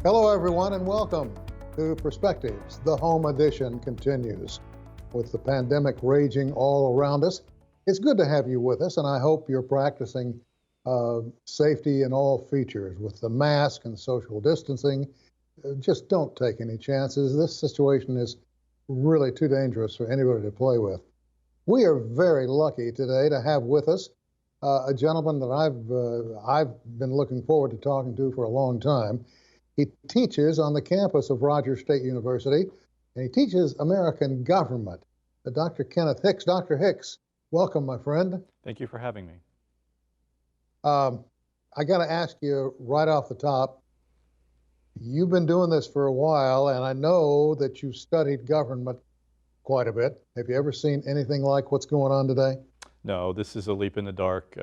Hello, everyone, and welcome to Perspectives. The home edition continues. With the pandemic raging all around us, it's good to have you with us, and I hope you're practicing safety in all features with the mask and social distancing. Just don't take any chances. This situation is really too dangerous for anybody to play with. We are very lucky today to have with us a gentleman that I've been looking forward to talking to for a long time. He teaches on the campus of Rogers State University, and he teaches American government. Dr. Kenneth Hicks. Dr. Hicks, welcome, my friend. Thank you for having me. I got to ask you right off the top, you've been doing this for a while, and I know that you've studied government quite a bit. Have you ever seen anything like what's going on today? No, this is a leap in the dark.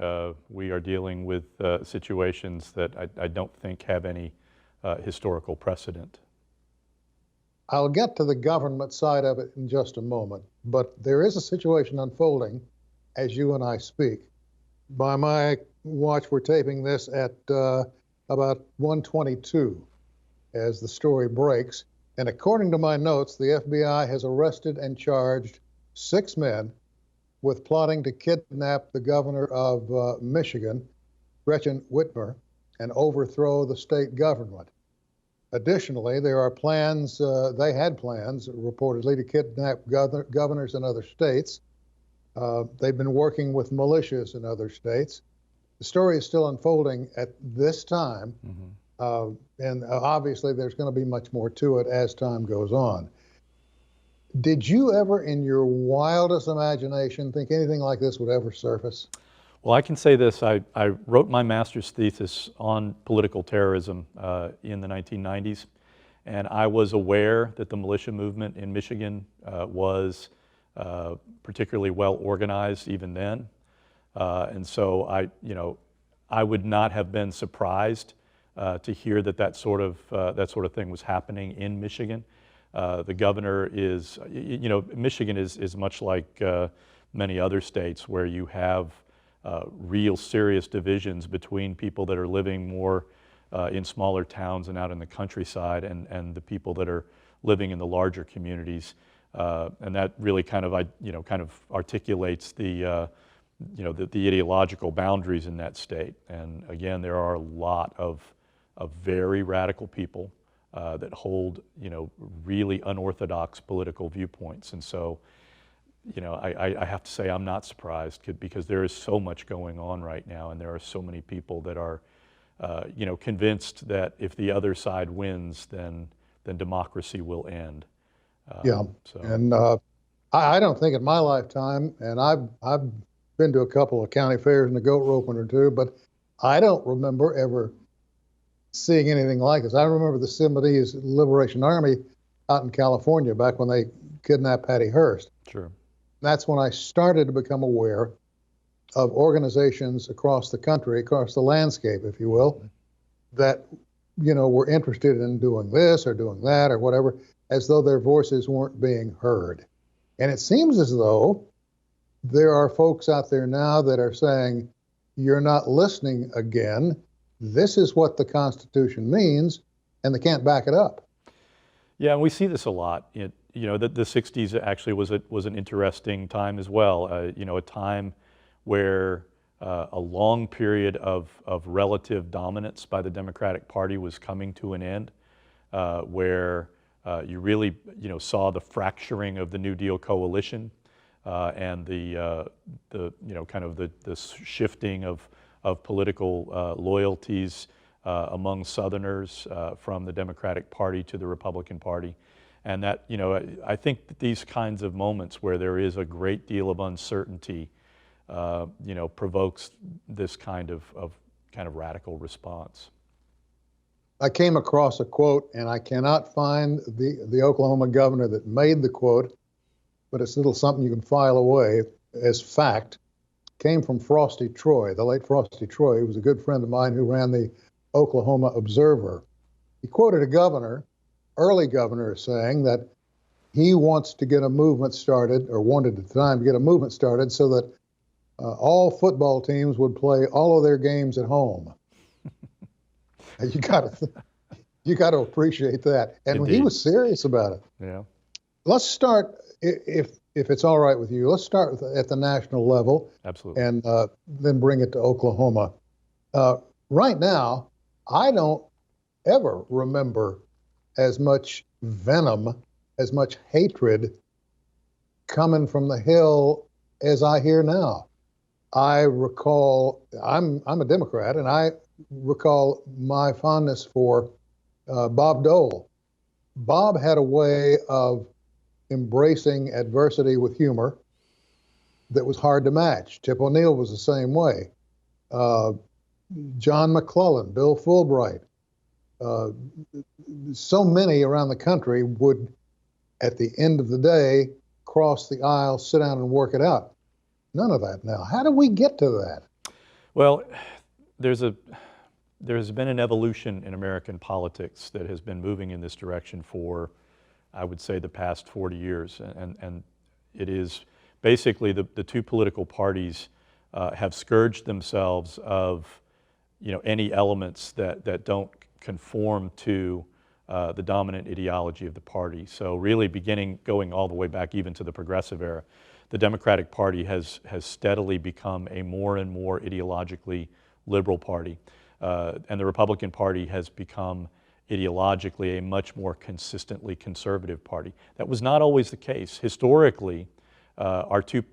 We are dealing with situations that I don't think have any historical precedent. I'll get to the government side of it in just a moment, but there is a situation unfolding as you and I speak. By my watch, we're taping this at about 1:22 as the story breaks. And according to my notes, the FBI has arrested and charged 6 men with plotting to kidnap the governor of Michigan, Gretchen Whitmer, and overthrow the state government. Additionally, there are plans, they had plans reportedly to kidnap governors in other states. They've been working with militias in other states. The story is still unfolding at this time, and obviously there's going to be much more to it as time goes on. Did you ever, in your wildest imagination, think anything like this would ever surface? Well, I can say this. I wrote my master's thesis on political terrorism in the 1990s, and I was aware that the militia movement in Michigan was particularly well organized even then. And so I would not have been surprised to hear that sort of thing was happening in Michigan. The governor is, Michigan is much like many other states where you have real serious divisions between people that are living more in smaller towns and out in the countryside and the people that are living in the larger communities. And that really kind of articulates the ideological boundaries in that state. And again, there are a lot of very radical people that hold, really unorthodox political viewpoints. And so, I have to say I'm not surprised because there is so much going on right now, and there are so many people that are, convinced that if the other side wins, then democracy will end. And I don't think in my lifetime, and I've been to a couple of county fairs and a goat roping or two, but I don't remember ever seeing anything like this. I remember the Seminoles Liberation Army out in California back when they kidnapped Patty Hearst. Sure. That's when I started to become aware of organizations across the country, across the landscape, if you will, that, were interested in doing this or doing that or whatever, as though their voices weren't being heard. And it seems as though there are folks out there now that are saying, you're not listening again. This is what the Constitution means, and they can't back it up. Yeah, and we see this a lot. The 60s actually was an interesting time as well. A time where a long period of relative dominance by the Democratic Party was coming to an end, where you really saw the fracturing of the New Deal coalition and the shifting of political loyalties among Southerners from the Democratic Party to the Republican Party. And that, I think that these kinds of moments where there is a great deal of uncertainty, provokes this kind of radical response. I came across a quote, and I cannot find the Oklahoma governor that made the quote, but it's a little something you can file away as fact. Came from Frosty Troy, the late Frosty Troy, who was a good friend of mine who ran the Oklahoma Observer. He quoted a governor, early governor, saying that he wants to get a movement started, or wanted at the time to get a movement started, so that all football teams would play all of their games at home. You got to You got to appreciate that. And he Indeed. was serious about it. Yeah, Let's start, if it's all right with you, let's start at the national level absolutely. and then bring it to Oklahoma. Uh, right now, I don't ever remember as much venom, as much hatred coming from the Hill as I hear now. I recall, I'm a Democrat, and I recall my fondness for Bob Dole. Bob had a way of embracing adversity with humor that was hard to match. Tip O'Neill was the same way. Uh, John McClellan, Bill Fulbright, uh, so many around the country would, at the end of the day, cross the aisle, sit down, and work it out. None of that now. How do we get to that? Well, there's a there's been an evolution in American politics that has been moving in this direction for, I would say, the past 40 years. And it is basically the two political parties have scourged themselves of, any elements that don't conform to the dominant ideology of the party. So really going all the way back even to the progressive era, the Democratic Party has steadily become a more and more ideologically liberal party. And the Republican Party has become ideologically a much more consistently conservative party. That was not always the case. Historically, our two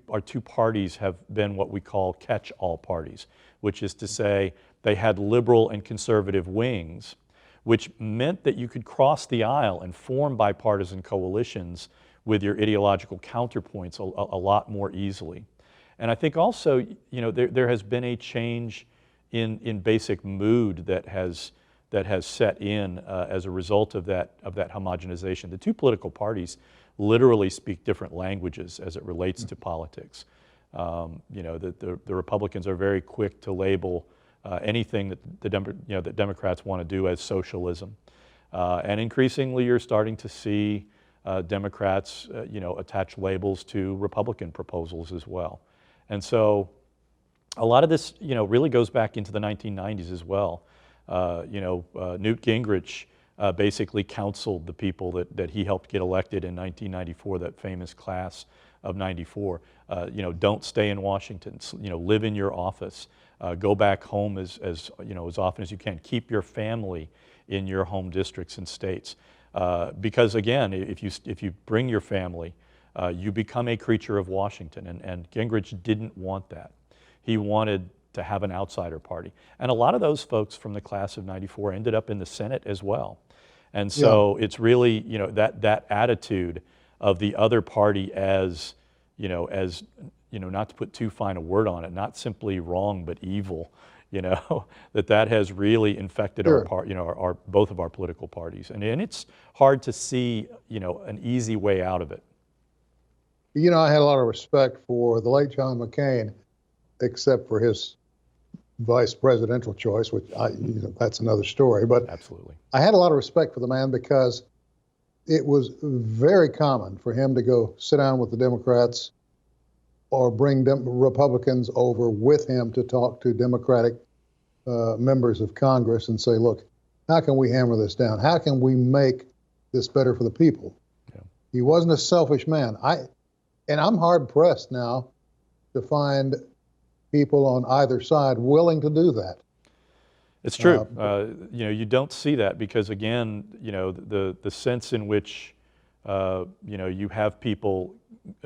parties have been what we call catch-all parties, which is to say they had liberal and conservative wings, which meant that you could cross the aisle and form bipartisan coalitions with your ideological counterpoints a lot more easily. And I think also, there has been a change in basic mood that has set in as a result of that homogenization. The two political parties literally speak different languages as it relates to politics. The Republicans are very quick to label anything that Democrats want to do as socialism, and increasingly you're starting to see Democrats attach labels to Republican proposals as well. And so a lot of this, really goes back into the 1990s as well. Newt Gingrich basically counseled the people that he helped get elected in 1994, that famous class of '94. Don't stay in Washington. Live in your office. Go back home as often as you can. Keep your family in your home districts and states, because again, if you bring your family, you become a creature of Washington, and Gingrich didn't want that. He wanted to have an outsider party. And a lot of those folks from the class of '94 ended up in the Senate as well. And so it's really, that attitude of the other party as not to put too fine a word on it, not simply wrong, but evil, that has really infected Sure. our both of our political parties. And it's hard to see, an easy way out of it. I had a lot of respect for the late John McCain, except for his vice presidential choice, which that's another story. But Absolutely. I had a lot of respect for the man because it was very common for him to go sit down with the Democrats or bring Republicans over with him to talk to Democratic members of Congress and say, look, how can we hammer this down? How can we make this better for the people? Yeah. He wasn't a selfish man. I'm hard pressed now to find people on either side willing to do that. It's true. You don't see that because, again, the sense in which you have people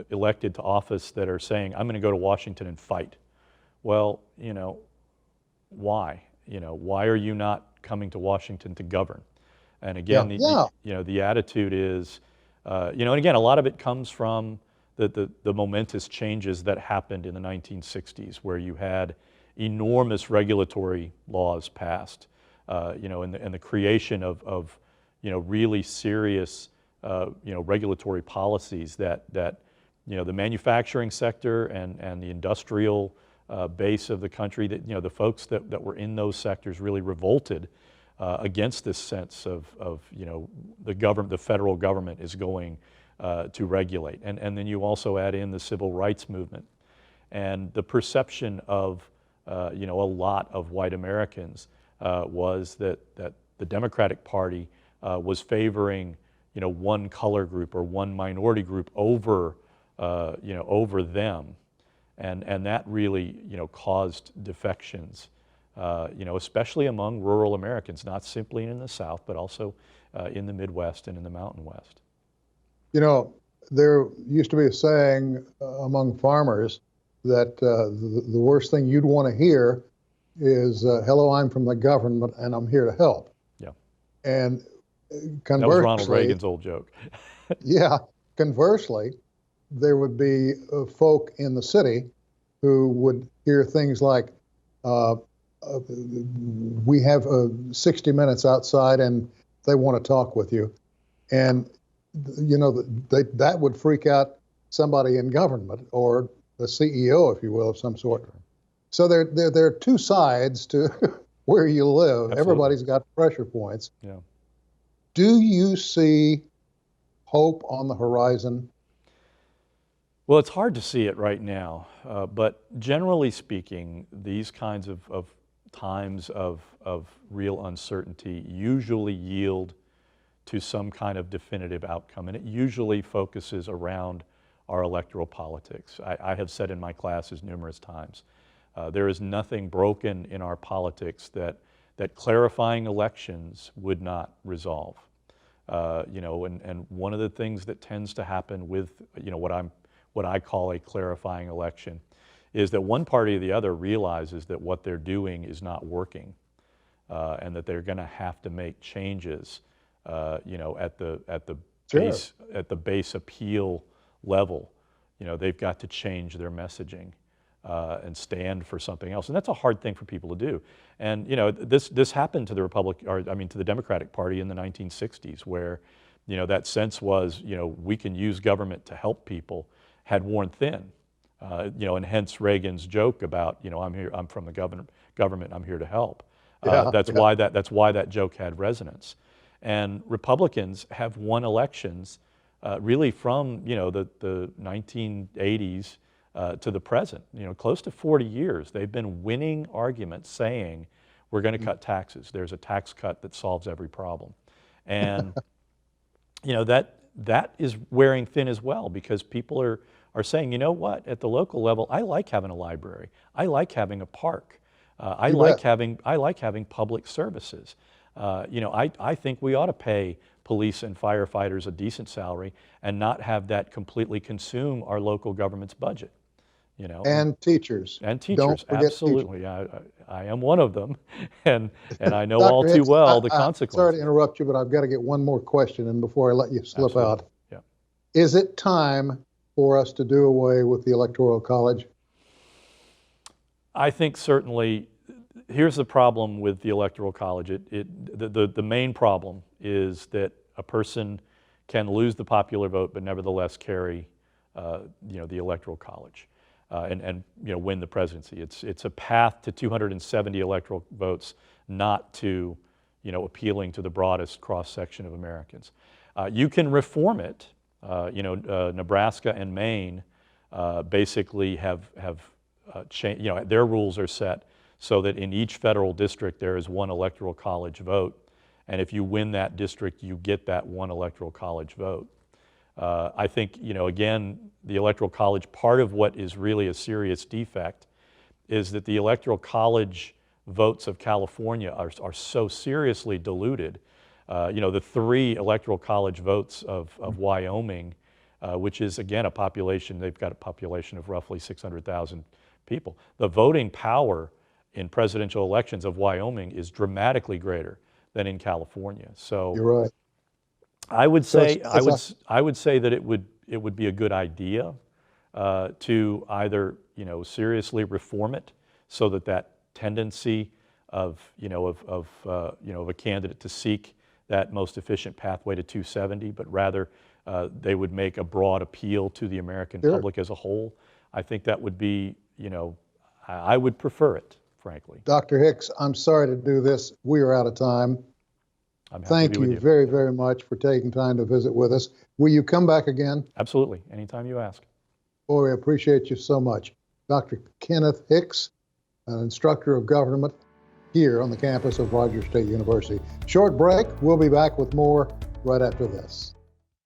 elected to office that are saying, "I'm going to go to Washington and fight." Well, why? Why are you not coming to Washington to govern? And again, the attitude is, and again, a lot of it comes from the momentous changes that happened in the 1960s, where you had enormous regulatory laws passed, and the creation of really serious, regulatory policies that the manufacturing sector and the industrial base of the country, that the folks that were in those sectors really revolted against this sense of the federal government is going to regulate. And then you also add in the civil rights movement and the perception of a lot of white Americans was that the Democratic Party was favoring, one color group or one minority group over, over them. And that really, caused defections, especially among rural Americans, not simply in the South, but also in the Midwest and in the Mountain West. There used to be a saying among farmers that the worst thing you'd want to hear is, hello, I'm from the government and I'm here to help. Yeah. And conversely, that was Ronald Reagan's old joke. Yeah. Conversely, there would be folk in the city who would hear things like, we have 60 minutes outside and they want to talk with you. And, that would freak out somebody in government or the CEO, if you will, of some sort. So there are two sides to where you live. Absolutely. Everybody's got pressure points. Yeah. Do you see hope on the horizon? Well, it's hard to see it right now, but generally speaking, these kinds of times of real uncertainty usually yield to some kind of definitive outcome, and it usually focuses around our electoral politics. I have said in my classes numerous times, there is nothing broken in our politics that clarifying elections would not resolve. And one of the things that tends to happen with what I call a clarifying election is that one party or the other realizes that what they're doing is not working, and that they're going to have to make changes, at the base appeal level. They've got to change their messaging and stand for something else, and that's a hard thing for people to do. And this happened to the Democratic Party in the 1960s, where that sense was we can use government to help people had worn thin, and hence Reagan's joke about I'm from the government, I'm here to help. That's why that joke had resonance. And Republicans have won elections really from the 1980s to the present. Close to 40 years, they've been winning arguments saying we're going to cut taxes. There's a tax cut that solves every problem, and that is wearing thin as well, because people are saying, what, at the local level, I like having a library, I like having a park, I like having public services. I think we ought to pay police and firefighters a decent salary and not have that completely consume our local government's budget. And teachers. Don't forget absolutely. Teachers. I am one of them, and I know Dr. all too Hicks, well the consequences. Sorry to interrupt you, but I've got to get one more question in before I let you slip Absolutely. out. Yeah. Is it time for us to do away with the Electoral College? I think certainly. Here's the problem with the Electoral College. The main problem is that a person can lose the popular vote but nevertheless carry the Electoral College and win the presidency. It's a path to 270 electoral votes, not to appealing to the broadest cross-section of Americans. You can reform it. Nebraska and Maine basically have changed. Their rules are set so that in each federal district there is one electoral college vote, and if you win that district, you get that one electoral college vote. I think, again, the Electoral College, part of what is really a serious defect is that the Electoral College votes of California are so seriously diluted. The 3 Electoral College votes of Wyoming, which is, again, they've got a population of roughly 600,000 people. The voting power in presidential elections of Wyoming is dramatically greater than in California. So you're right. I would say that it would be a good idea to either seriously reform it so that tendency of a candidate to seek that most efficient pathway to 270, but rather they would make a broad appeal to the American public as a whole. I think that would be I would prefer it, frankly. Dr. Hicks, I'm sorry to do this. We are out of time. Thank you very, very much for taking time to visit with us. Will you come back again? Absolutely. Anytime you ask. Boy, we appreciate you so much. Dr. Kenneth Hicks, an instructor of government, here on the campus of Rogers State University. Short break. We'll be back with more right after this.